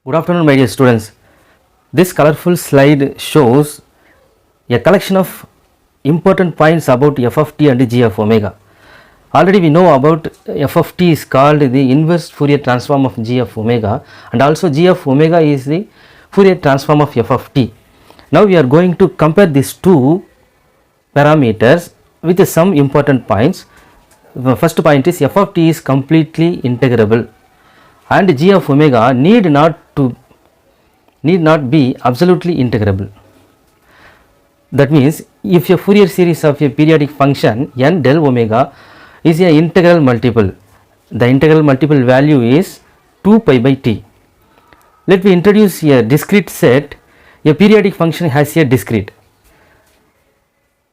Good afternoon, my dear students. This colorful slide shows a collection of important points about f of t and g of omega. Already we know about f of t is called the inverse Fourier transform of g of omega, and also g of omega is the Fourier transform of f of t. Now we are going to compare these two parameters with some important points. The first point is f of t is completely integrable and g of omega need not be absolutely integrable. That means if a Fourier series of a periodic function n del omega is an integral multiple, the integral multiple value is 2 pi by t. Let me introduce a discrete set. A periodic function has a discrete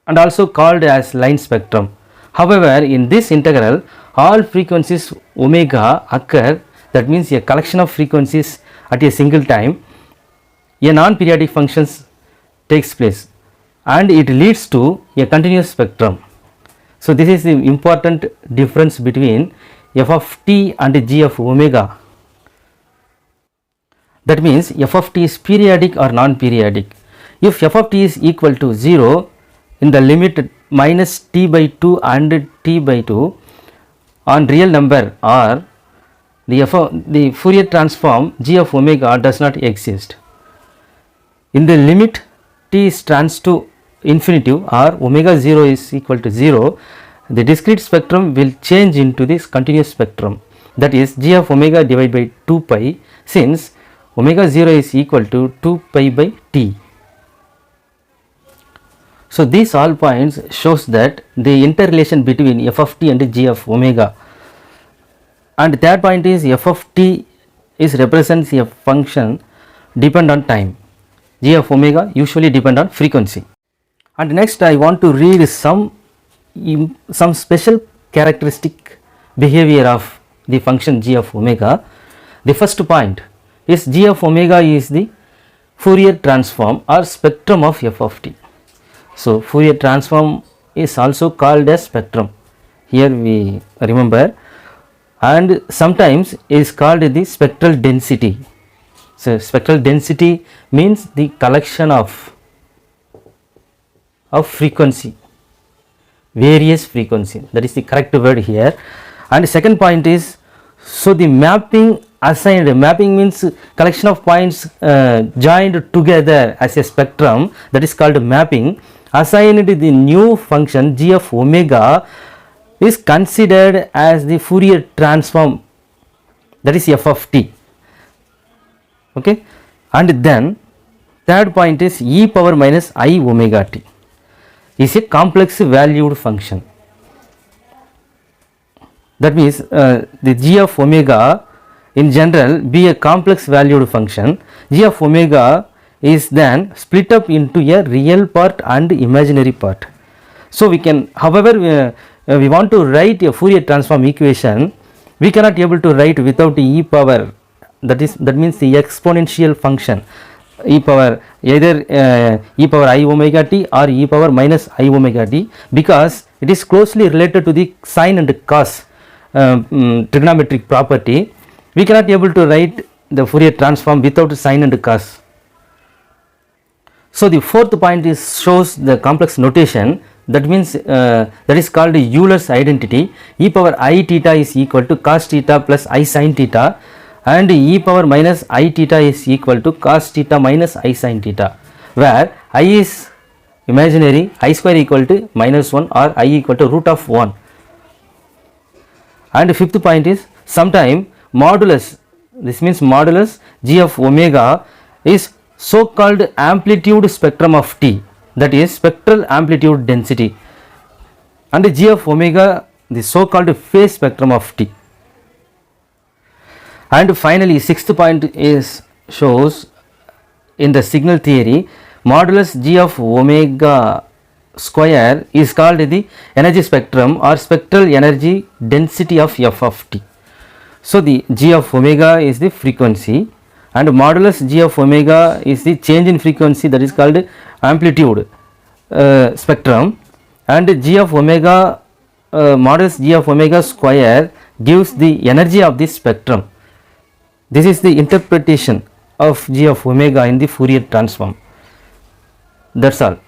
and also called as line spectrum. However, in this integral all frequencies omega occur, that means a collection of frequencies at a single time. A non-periodic function takes place and it leads to a continuous spectrum. So this is the important difference between f of t and g of omega. That means f of t is periodic or non-periodic. If f of t is equal to 0 in the limit minus t by 2 and t by 2 on real number, or the Fourier transform g of omega does not exist. In the limit t stands to infinity or omega 0 is equal to 0, the discrete spectrum will change into this continuous spectrum, that is g of omega divided by 2 pi, since omega 0 is equal to 2 pi by t. So these all points shows that the interrelation between f of t and g of omega. And third point is f of t is represents a function depend on time. G of omega usually depend on frequency. And next I want to read some special characteristic behavior of the function g of omega. The first point is g of omega is the Fourier transform or spectrum of f of t. So Fourier transform is also called as spectrum. Here we remember, and sometimes is called the spectral density. So spectral density means the collection of frequency, various frequency, that is the correct word here. And second point is, so the mapping assigned, mapping means collection of points joined together as a spectrum, that is called mapping, assigned the new function g of omega is considered as the Fourier transform, that is f of t. Okay, and then third point is e power minus I omega t is a complex valued function. That means the g of omega in general be a complex valued function. G of omega is then split up into a real part and imaginary part. So we can, however, we want to write a Fourier transform equation, we cannot able to write without e power, that means the exponential function e power, either e power I omega t or e power minus I omega t, because it is closely related to the sine and cos trigonometric property. We cannot able to write the Fourier transform without sine and cos. So the fourth point is shows the complex notation, that means that is called Euler's identity. E power I theta is equal to cos theta plus I sin theta, and e power minus I theta is equal to cos theta minus I sin theta, where I is imaginary, I square equal to minus 1 or I equal to root of 1. And fifth point is, sometime modulus, this means modulus g of omega is so called amplitude spectrum of t, that is spectral amplitude density, and g of omega the so called phase spectrum of t. And finally sixth point is shows in the signal theory, modulus g of omega square is called the energy spectrum or spectral energy density of f of t. So the g of omega is the frequency and modulus g of omega is the change in frequency, that is called amplitude spectrum, and g of omega modulus g of omega square gives the energy of this spectrum. This is the interpretation of g of omega in the Fourier transform. That's all.